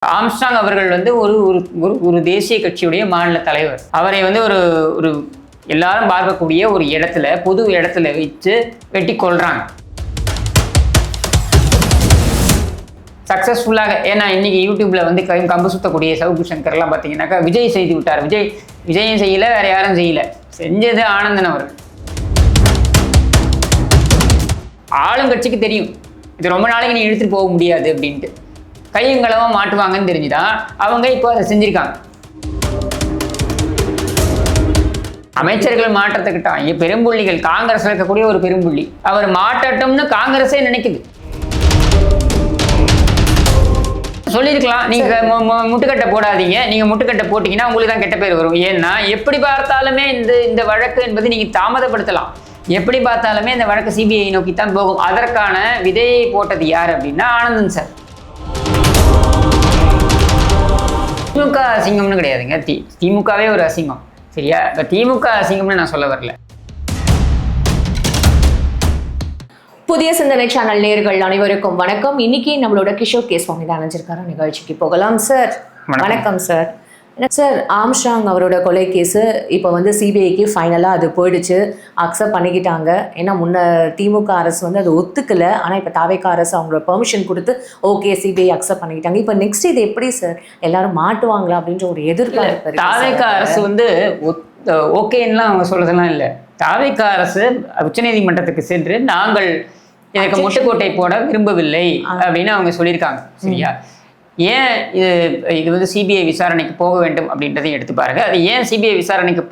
Armstrong அவர்கள் வந்து ஒரு ஒரு தேசிய கட்சியுடைய மாநில தலைவர். அவரை வந்து ஒரு ஒரு எல்லாரும் பார்க்கக்கூடிய ஒரு இடத்துல, பொது இடத்துல வச்சு வெட்டி கொள்றாங்க. சக்சஸ்ஃபுல்லாக, ஏன்னா இன்னைக்கு யூடியூப்ல வந்து கம்பு சுத்தக்கூடிய சவுக்கு சங்கர்லாம் பார்த்தீங்கன்னாக்கா விஜய் செய்து விட்டார். விஜயும் செய்யல, வேற யாரும் செய்யல, செஞ்சது ஆனந்தன் அவர்கள். ஆளுங்கட்சிக்கு தெரியும் இது ரொம்ப நாளைக்கு நீ இழுத்துட்டு போக முடியாது அப்படின்ட்டு. கையங்களவா மாட்டுவாங்கன்னு தெரிஞ்சுதான் அவங்க இப்போ அதை செஞ்சிருக்காங்க. அமைச்சர்கள் மாற்றத்துக்கிட்டாங்க பெரும்புள்ளிகள். காங்கிரஸ் இருக்கக்கூடிய ஒரு பெரும்புள்ளி அவர் மாற்றட்டும்னு காங்கிரஸே நினைக்குது. சொல்லியிருக்கலாம், நீங்க முட்டுக்கட்டை போடாதீங்க, நீங்க முட்டுக்கட்டை போட்டீங்கன்னா உங்களுக்கு தான் கெட்ட பேர் வரும். ஏன்னா எப்படி பார்த்தாலுமே இந்த வழக்கு என்பது நீங்க தாமதப்படுத்தலாம். எப்படி பார்த்தாலுமே இந்த வழக்கு சிபிஐ நோக்கித்தான் போகும். அதற்கான விதையை போட்டது யார் அப்படின்னா ஆனந்தன் சார். திமுக அசிங்கம்னு கிடையாதுங்க, திமுகவே ஒரு அசிங்கம், சரியா? இப்போ திமுக அசிங்கம்னு நான் சொல்ல வரல. புதிய சிந்தனை சேனல் நேயர்கள் அனைவருக்கும் வணக்கம். இன்னைக்கு நம்மளோட கிஷோர் கே சுவாமி தான் நினைச்சிருக்காரு. நிகழ்ச்சிக்கு போகலாம் சார். வணக்கம் சார். சார், ஆம்ஸ்ட்ராங் அவரோட கொலை கேஸு இப்போ வந்து சிபிஐக்கு ஃபைனலாக அது போயிடுச்சு, அக்செப்ட் பண்ணிக்கிட்டாங்க. ஏன்னா முன்ன திமுக அரசு வந்து அது ஒத்துக்கலை, ஆனால் இப்போ தாவேக அரசு அவங்களோட பெர்மிஷன் கொடுத்து ஓகே சிபிஐ அக்செப்ட் பண்ணிக்கிட்டாங்க. இப்போ நெக்ஸ்ட் இது எப்படி சார், எல்லாரும் மாட்டுவாங்களா அப்படின்ற ஒரு எதிர்பார்ப்பு? தாவேக அரசு வந்து ஓகேன்னுலாம் அவங்க சொல்றதெல்லாம் இல்லை. தாவேக அரசு உச்சநீதிமன்றத்துக்கு சென்று நாங்கள் இதற்கு முட்டுக்கோட்டை போட விரும்பவில்லை அப்படின்னு அவங்க சொல்லியிருக்காங்க, சரியா? ஏன் இது வந்து சிபிஐ விசாரணைக்கு போக வேண்டும் அப்படின்றதையும் எடுத்து பாருங்க. அது ஏன் சிபிஐ விசாரணைக்கு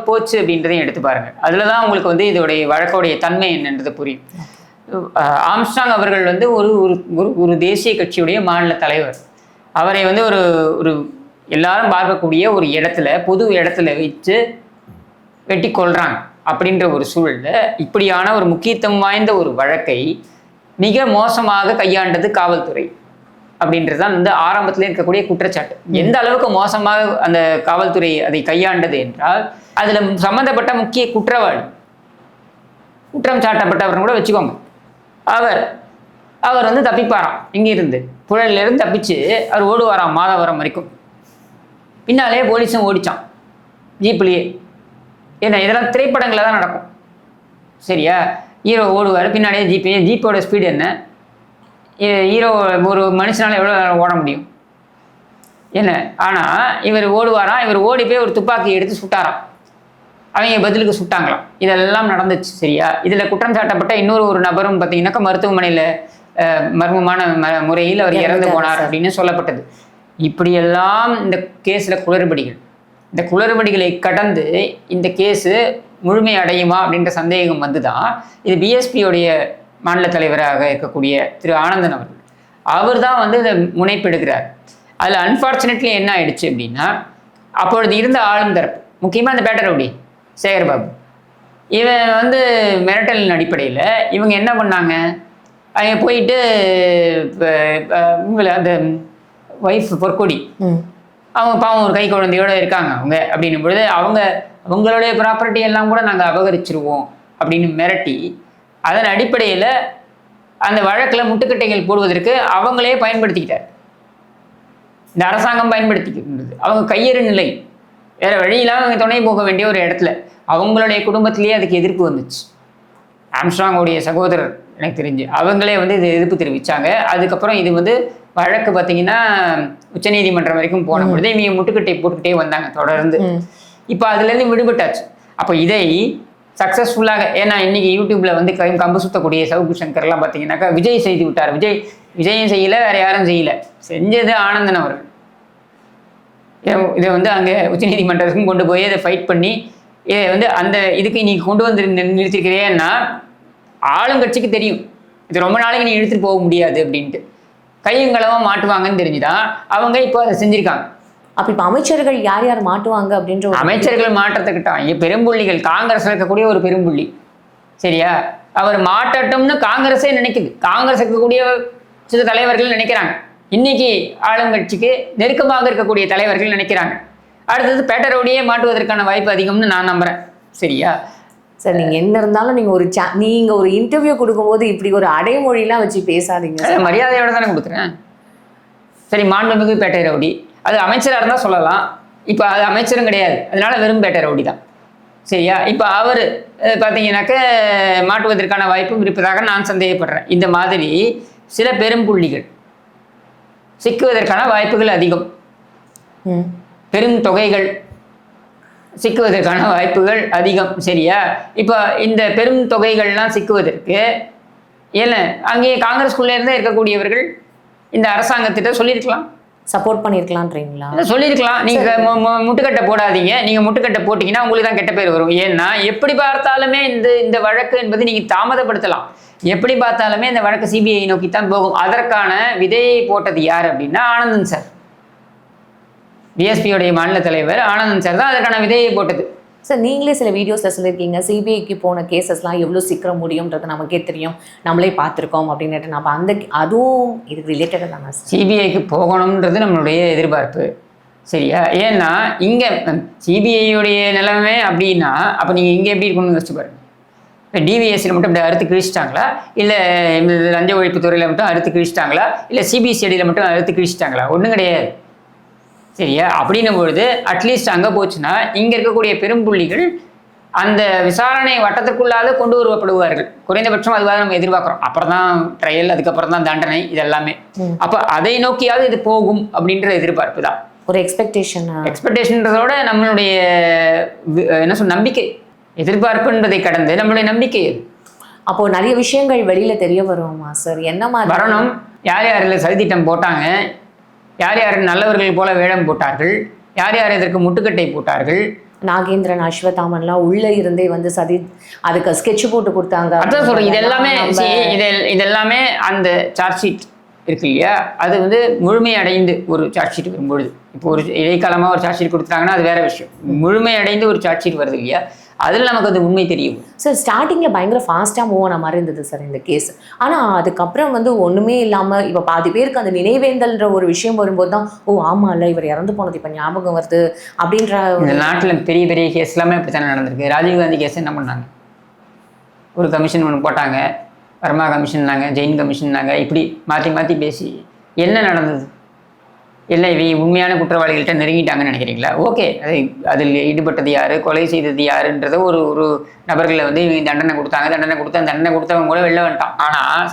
போச்சு அப்படின்றதையும் எடுத்து பாருங்க. அதில் தான் உங்களுக்கு வந்து இதோடைய வழக்கோடைய தன்மை என்னன்றது புரியும். ஆம்ஸ்ட்ராங் அவர்கள் வந்து ஒரு தேசிய கட்சியுடைய மாநில தலைவர். அவரை வந்து ஒரு எல்லாரும் பார்க்கக்கூடிய ஒரு இடத்துல, பொது இடத்துல வச்சு வெட்டி கொள்றாங்க. அப்படின்ற ஒரு சூழல்ல இப்படியான ஒரு முக்கியத்துவம் வாய்ந்த ஒரு வழக்கை மிக மோசமாக கையாண்டது காவல்துறை அப்படின்றது தான் வந்து ஆரம்பத்தில் இருக்கக்கூடிய குற்றச்சாட்டு. எந்த அளவுக்கு மோசமாக அந்த காவல்துறை அதை கையாண்டது என்றால், அதில் சம்மந்தப்பட்ட முக்கிய குற்றவாளி, குற்றம் சாட்டப்பட்டவர்னு கூட வச்சுக்கோங்க, அவர் வந்து தப்பிப்பாராம். இங்கிருந்து புழலிலிருந்து தப்பிச்சு அவர் ஓடுவாராம் மாதவரம் வரைக்கும். பின்னாலே போலீஸும் ஓடிச்சான் ஜீப்லேயே. ஏன்னா இதெல்லாம் திரைப்படங்களில் தான் நடக்கும், சரியா? ஹீரோ ஓடுவார், பின்னாடியே ஜீப்போட ஸ்பீடு என்ன? ஹீரோ ஒரு மனுஷனால எவ்வளோ ஓட முடியும் என்ன? ஆனால் இவர் ஓடுவாராம். இவர் ஓடி போய் ஒரு துப்பாக்கி எடுத்து சுட்டாராம். அவங்க பதிலுக்கு சுட்டாங்களாம். இதெல்லாம் நடந்துச்சு, சரியா? இதில் குற்றம் சாட்டப்பட்ட இன்னொரு நபரும் பார்த்தீங்கன்னாக்கா மருத்துவமனையில் மர்மமான முறையில் அவர் இறந்து போனார் அப்படின்னு சொல்லப்பட்டது. இப்படியெல்லாம் இந்த கேஸில் குளறுபடிகள். இந்த குளறுபடிகளை கடந்து இந்த கேஸு முழுமை அடையுமா அப்படின்ற சந்தேகம் வந்து தான் இது பிஎஸ்பியோடைய மாநில தலைவராக இருக்கக்கூடிய திரு ஆனந்தன் அவர் தான் வந்து இதை முனைப்பெடுக்கிறார். அதில் அன்ஃபார்ச்சுனேட்லி என்ன ஆயிடுச்சு அப்படின்னா, அப்பொழுது இருந்த ஆளும் தரப்பு, முக்கியமாக அந்த பேட்டர் ரவுடி சேகர்பாபு, இவன் வந்து மிரட்டலின் அடிப்படையில் இவங்க என்ன பண்ணாங்க, அவங்க போயிட்டு அந்த ஒய்ஃப் பொற்கொடி, அவங்க பாவம் ஒரு கை குழந்தையோடு இருக்காங்க அவங்க அப்படின்னும் பொழுது அவங்களுடைய ப்ராப்பர்ட்டி எல்லாம் கூட நாங்கள் அபகரிச்சிருவோம் அப்படின்னு மிரட்டி, அதன் அடிப்படையில் அந்த வழக்கில் முட்டுக்கட்டைகள் போடுவதற்கு அவங்களே பயன்படுத்திக்கிட்டார். இந்த அரசாங்கம் பயன்படுத்திக்கின்றது. அவங்க கையெறு நிலை, வேறு வழியிலாம் அவங்க துணை போக வேண்டிய ஒரு இடத்துல அவங்களுடைய குடும்பத்திலேயே அதுக்கு எதிர்ப்பு வந்துச்சு. ஆம்ஸ்ட்ராங்கோடைய சகோதரர் எனக்கு தெரிஞ்சு அவங்களே வந்து இது எதிர்ப்பு தெரிவித்தாங்க. அதுக்கப்புறம் இது வந்து வழக்கு பார்த்தீங்கன்னா உச்சநீதிமன்றம் வரைக்கும் போன பொழுது இவங்க முட்டுக்கட்டை போட்டுக்கிட்டே வந்தாங்க தொடர்ந்து. இப்போ அதுலேருந்து விடுபட்டாச்சு. அப்போ இதை சக்ஸஸ்ஃபுல்லாக, ஏன்னா இன்னைக்கு யூடியூப்ல வந்து கம்பு சுத்தக்கூடிய சவுக்கு சங்கர்லாம் பார்த்தீங்கன்னாக்கா விஜய் செய்து விட்டார். விஜயும் செய்யல, வேற யாரும் செய்யல, செஞ்சது ஆனந்தன் அவர்கள். இதை வந்து அங்கே உச்சநீதிமன்றத்துக்கும் கொண்டு போய் அதை ஃபைட் பண்ணி இதை வந்து அந்த இதுக்கு நீ கொண்டு வந்து நிறுத்திருக்கிறேன்னா ஆளுங்கட்சிக்கு தெரியும் இது ரொம்ப நாளைக்கு நீ இழுத்துட்டு போக முடியாது அப்படின்ட்டு. கையங்களவா மாட்டுவாங்கன்னு தெரிஞ்சுதான் அவங்க இப்போ அதை செஞ்சிருக்காங்க. அப்ப இப்ப அமைச்சர்கள் யார் யார் மாட்டுவாங்க அப்படின்ற அமைச்சர்கள் மாற்றத்துக்கிட்டாங்க பெரும்புள்ளிகள். காங்கிரஸ் இருக்கக்கூடிய ஒரு பெரும்புள்ளி, சரியா? அவர் மாற்றட்டும்னு காங்கிரஸே நினைக்குது. காங்கிரஸ் இருக்கக்கூடிய சில தலைவர்கள் நினைக்கிறாங்க, இன்னைக்கு ஆளுங்கட்சிக்கு நெருக்கமாக இருக்கக்கூடிய தலைவர்கள் நினைக்கிறாங்க. அடுத்தது பேட்டரோடையே மாட்டுவதற்கான வாய்ப்பு அதிகம்னு நான் நம்புறேன், சரியா? சார், நீங்க என்ன இருந்தாலும் நீங்க ஒரு இன்டர்வியூ கொடுக்கும்போது இப்படி ஒரு அடைமொழிலாம் வச்சு பேசாதீங்க. மரியாதையோட தானே கொடுக்குறேன். சரி, மாண்புமிகு பேட்டை ரவுடி, அது அமைச்சராக இருந்தால் சொல்லலாம். இப்போ அது அமைச்சரும் கிடையாது, அதனால வெறும் பேட்டை ரவுடி தான். சரியா? இப்போ அவர் பார்த்தீங்கன்னாக்க மாட்டுவதற்கான வாய்ப்பும் இருப்பதாக நான் சந்தேகப்படுறேன். இந்த மாதிரி சில பெரும் புள்ளிகள் சிக்குவதற்கான வாய்ப்புகள் அதிகம். பெரும் தொகைகள் சிக்குவதற்கான வாய்ப்புகள் அதிகம். சரியா? இப்போ இந்த பெரும் தொகைகள்லாம் சிக்குவதற்கு ஏன்னா அங்கேயே காங்கிரஸ்குள்ளே இருந்தே இருக்கக்கூடியவர்கள் இந்த அரசாங்கத்திட்ட சொல்லியிருக்கலாம், சப்போர்ட் பண்ணியிருக்கலான்றீங்களா? சொல்லியிருக்கலாம். நீங்கள் முட்டுக்கட்டை போடாதீங்க, நீங்கள் முட்டுக்கட்டை போட்டிங்கன்னா உங்களுக்கு தான் கெட்ட பேர் வரும். ஏன்னா எப்படி பார்த்தாலுமே இந்த வழக்கு என்பது நீங்கள் தாமதப்படுத்தலாம். எப்படி பார்த்தாலுமே இந்த வழக்கு சிபிஐ நோக்கித்தான் போகும். அதற்கான விதையை போட்டது யார் அப்படின்னா ஆனந்தன் சார், பிஎஸ்பியோடைய மாநில தலைவர் ஆனந்தன் சார் தான் அதற்கான விதையை போட்டது. சார், நீங்களே சில வீடியோஸில் சொல்லியிருக்கீங்க சிபிஐக்கு போன கேசஸ்லாம் எவ்வளோ சீக்கிரம் முடியும்ன்றது நமக்கே தெரியும், நம்மளே பார்த்துருக்கோம் அப்படின்ட்டு. நம்ம அதுவும் இதுக்கு ரிலேட்டடாக தானே சிபிஐக்கு போகணுன்றது நம்மளுடைய எதிர்பார்ப்பு. சரியா? ஏன்னா இங்கே சிபிஐயுடைய நிலைமை அப்படின்னா அப்போ நீங்கள் இங்கே எப்படி இருக்கணும்னு யோசிச்சு பாருங்க. இப்போ டிவிஎஸ்சியில் மட்டும் இப்படி அறுத்து கிழிச்சிட்டாங்களா, இல்லை லஞ்ச ஒழிப்பு துறையில் மட்டும் அறுத்து கிழிச்சிட்டாங்களா, இல்லை சிபிசிஐடியில் மட்டும் அறுத்து கிழிச்சிட்டாங்களா? ஒன்றும் கிடையாது. சரியா? அப்படின்னும் பொழுது அட்லீஸ்ட் அங்கே போச்சுன்னா இங்கே இருக்கக்கூடிய பெரும்புள்ளிகள் அந்த விசாரணை வட்டத்திற்குள்ளாக கொண்டு வரப்படுவார்கள். குறைந்தபட்சம் அதுவாக நம்ம எதிர்பார்க்குறோம். அப்புறம் தான் ட்ரையல், அதுக்கப்புறம் தான் தண்டனை, இதெல்லாமே. அப்போ அதை நோக்கியாவது இது போகும் அப்படின்ற எதிர்பார்ப்பு தான், ஒரு எக்ஸ்பெக்டேஷன்றதோட நம்மளுடைய என்ன சொல் நம்பிக்கை. எதிர்பார்ப்புன்றதை கடந்து நம்மளுடைய நம்பிக்கை. அப்போ நிறைய விஷயங்கள் வெளியில தெரிய வருமா சார்? என்ன மாதிரி வரணும்? யார் யார் இல்லை சதித்திட்டம் போட்டாங்க, யார் யார் நல்லவர்கள் போல வேடம் போட்டார்கள், யார் யார் இதற்கு முட்டுக்கட்டை போட்டார்கள். நாகேந்திரன், அஸ்வத்தாமன்லாம் உள்ள இருந்தே வந்து அதுக்கு ஸ்கெட்ச் போட்டு கொடுத்தாங்க. அதான் சொல்றேன். இதெல்லாமே அந்த சார்ஜ் ஷீட் இருக்கு இல்லையா, அது வந்து முழுமையடைந்து ஒரு சார்ஜ் ஷீட் வரும்பொழுது, இப்போ ஒரு இடைக்காலமாக ஒரு சார்ஜ் ஷீட் கொடுத்துட்டாங்கன்னா அது வேற விஷயம். முழுமையடைந்து ஒரு சார்ஜ் ஷீட் வருது இல்லையா, அதில் நமக்கு அது உண்மை தெரியும். சார், ஸ்டார்டிங்கில் பயங்கர ஃபாஸ்ட்டாக மூவ் ஆன மாதிரி இருந்தது சார் இந்த கேஸ். ஆனால் அதுக்கப்புறம் வந்து ஒன்றுமே இல்லாமல் இப்போ பாதி பேருக்கு அந்த நினைவேந்தல்ன்ற ஒரு விஷயம் வரும்போது தான் ஓ ஆமாம் இல்லை இவர் இறந்து போனது இப்போ ஞாபகம் வருது அப்படின்ற. இந்த நாட்டில் பெரிய பெரிய கேஸ் எல்லாமே அப்படி தானே நடந்திருக்கு. ராஜீவ்காந்தி கேஸ் என்ன பண்ணாங்க, ஒரு கமிஷன் ஒன்று போட்டாங்க, வர்மா கமிஷன்னாங்க, ஜெயின் கமிஷன்னாங்க, இப்படி மாற்றி மாற்றி பேசி என்ன நடந்தது? இல்லை இவை உண்மையான குற்றவாளிகள்கிட்ட நெருங்கிட்டாங்கன்னு நினைக்கிறீங்களா? ஓகே, அதில் ஈடுபட்டது யார், கொலை செய்தது யாருன்றதை ஒரு நபர்களை வந்து இவங்க தண்டனை கொடுத்தவங்க கூட வெளில வந்துட்டான். ஆனால்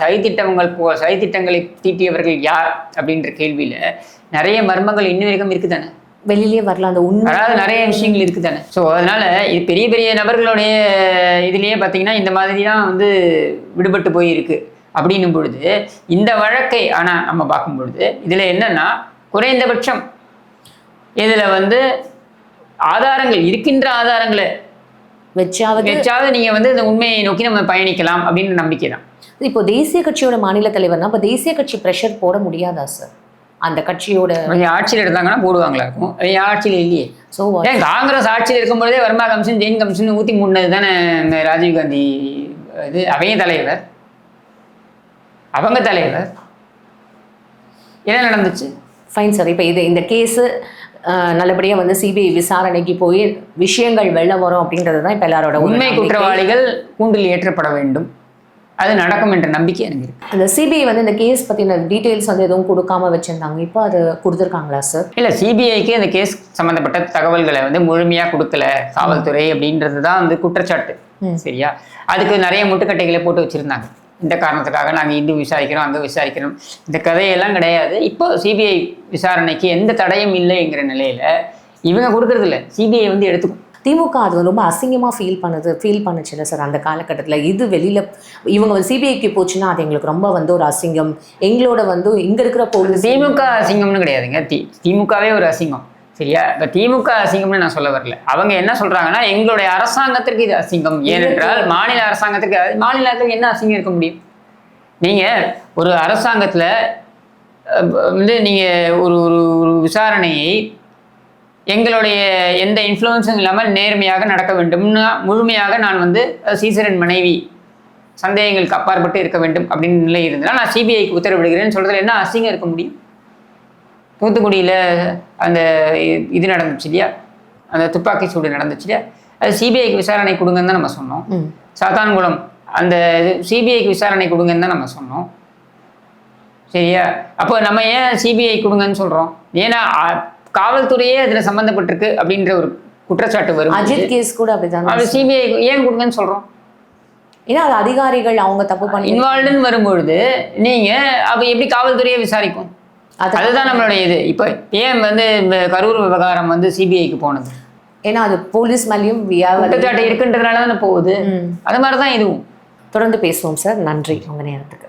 சதித்திட்டங்களை தீட்டியவர்கள் யார் அப்படின்ற கேள்வியில் நிறைய மர்மங்கள் இன்னும் வரைக்கும் இருக்குதானே, வெளியிலே வரலாம். அந்த உண்மை அதாவது நிறைய விஷயங்கள் இருக்குதானே. ஸோ அதனால இது பெரிய பெரிய நபர்களுடைய இதுலேயே பார்த்தீங்கன்னா இந்த மாதிரி தான் வந்து விடுபட்டு போயிருக்கு. அப்படின்னும் பொழுது இந்த வழக்கை ஆனால் நம்ம பார்க்கும் பொழுது இதில் என்னன்னா குறைந்தபட்சம் இதில் வந்து ஆதாரங்கள் இருக்கின்ற ஆதாரங்களை வச்சாவது நீங்கள் வந்து இந்த உண்மையை நோக்கி நம்ம பயணிக்கலாம் அப்படின்னு நம்பிக்கை தான். இப்போ தேசிய கட்சியோட மாநில தலைவர்னா இப்போ தேசிய கட்சி ப்ரெஷர் போட முடியாதா சார்? அந்த கட்சியோட ஆட்சியில் இருந்தாங்கன்னா போடுவாங்களா இருக்கும், ஆட்சியில் இல்லையே. ஸோ ஏன் காங்கிரஸ் ஆட்சியில் இருக்கும்பொழுதே வர்மா கமிஷன், ஜெயின் கமிஷன் ஊற்றி மூடினது தானே ராஜீவ்காந்தி இது அவங்க தலைவர். என்ன நடந்துச்சு? Fine sir. இப்போ இந்த கேஸு நல்லபடியாக வந்து சிபிஐ விசாரணைக்கு போய் விஷயங்கள் வெளில வரும் அப்படின்றது தான் இப்போ எல்லாரோட உண்மை. குற்றவாளிகள் கூண்டில் ஏற்றப்பட வேண்டும், அது நடக்கும் என்ற நம்பிக்கை எனக்கு இருக்கு. அந்த சிபிஐ வந்து இந்த கேஸ் பற்றின டீட்டெயில்ஸ் வந்து எதுவும் கொடுக்காம வச்சுருந்தாங்க, இப்போ அது கொடுத்துருக்காங்களா சார்? இல்லை, சிபிஐக்கு இந்த கேஸ் சம்மந்தப்பட்ட தகவல்களை வந்து முழுமையாக கொடுக்கல காவல்துறை அப்படின்றது தான் வந்து குற்றச்சாட்டு. சரியா? அதுக்கு நிறைய முட்டுக்கட்டைகளை போட்டு வச்சுருந்தாங்க. இந்த காரணத்துக்காக நாங்கள் இந்து விசாரிக்கிறோம், அங்கே விசாரிக்கிறோம், இந்த கதையெல்லாம் கிடையாது. இப்போ சிபிஐ விசாரணைக்கு எந்த தடையும் இல்லைங்கிற நிலையில் இவங்க கொடுக்கறது இல்லை, சிபிஐ வந்து எடுத்துக்கும். திமுக அது ரொம்ப அசிங்கமாக ஃபீல் பண்ணுச்சுல்ல சார் அந்த காலகட்டத்தில். இது வெளியில் இவங்க சிபிஐக்கு போச்சுன்னா அது எங்களுக்கு ரொம்ப வந்து ஒரு அசிங்கம், எங்களோட வந்து இங்கே இருக்கிற போலீஸ். திமுக அசிங்கம்னு கிடையாதுங்க, திமுகவே ஒரு அசிங்கம். சரியா? இப்போ திமுக அசிங்கம்னு நான் சொல்ல வரல. அவங்க என்ன சொல்றாங்கன்னா எங்களுடைய அரசாங்கத்திற்கு இது அசிங்கம். ஏனென்றால் மாநில அரசாங்கத்துக்கு என்ன அசிங்கம் இருக்க முடியும்? நீங்க ஒரு அரசாங்கத்துல வந்து நீங்க ஒரு ஒரு விசாரணையை எங்களுடைய எந்த இன்ஃப்ளூயன்ஸும் இல்லாமல் நேர்மையாக நடக்க வேண்டும்னா முழுமையாக நான் வந்து சீசரன் மனைவி சந்தேகங்களுக்கு அப்பாற்பட்டு இருக்க வேண்டும் அப்படின்னு நிலை இருந்தால் நான் சிபிஐக்கு உத்தரவிடுகிறேன்னு சொல்றதுல என்ன அசிங்கம் இருக்க முடியும்? தூத்துக்குடியில் அந்த இது நடந்துச்சு இல்லையா, அந்த துப்பாக்கி சூடு நடந்துச்சு இல்லையா, அது சிபிஐக்கு விசாரணை கொடுங்கன்னு தான் நம்ம சொன்னோம். சாத்தான்குளம் அந்த சிபிஐக்கு விசாரணை கொடுங்கன்னு தான் நம்ம சொன்னோம். சரியா? அப்போ நம்ம ஏன் சிபிஐ கொடுங்கன்னு சொல்றோம்? ஏன்னா காவல்துறையே அதுல சம்பந்தப்பட்டிருக்கு அப்படின்ற ஒரு குற்றச்சாட்டு வரும். அஜித் கேஸ் கூட அப்படிதான். அது சிபிஐ ஏன் கொடுங்கன்னு சொல்றோம்? ஏன்னா அது அதிகாரிகள் அவங்க தப்பு பண்ணி இன்வால்வ்டுன்னு வரும்பொழுது நீங்க அப்ப எப்படி காவல்துறையை விசாரிக்கும்? அதுதான் நம்மளுடைய இது. இப்போ ஏன் வந்து கரூர் விவகாரம் வந்து சிபிஐக்கு போனது? ஏன்னா அது போலீஸ் மேலேயும் குற்றச்சாட்டு இருக்குன்றதுனால தானே போகுது. அது மாதிரிதான் இதுவும். தொடர்ந்து பேசுவோம் சார். நன்றி உங்க நேரத்துக்கு.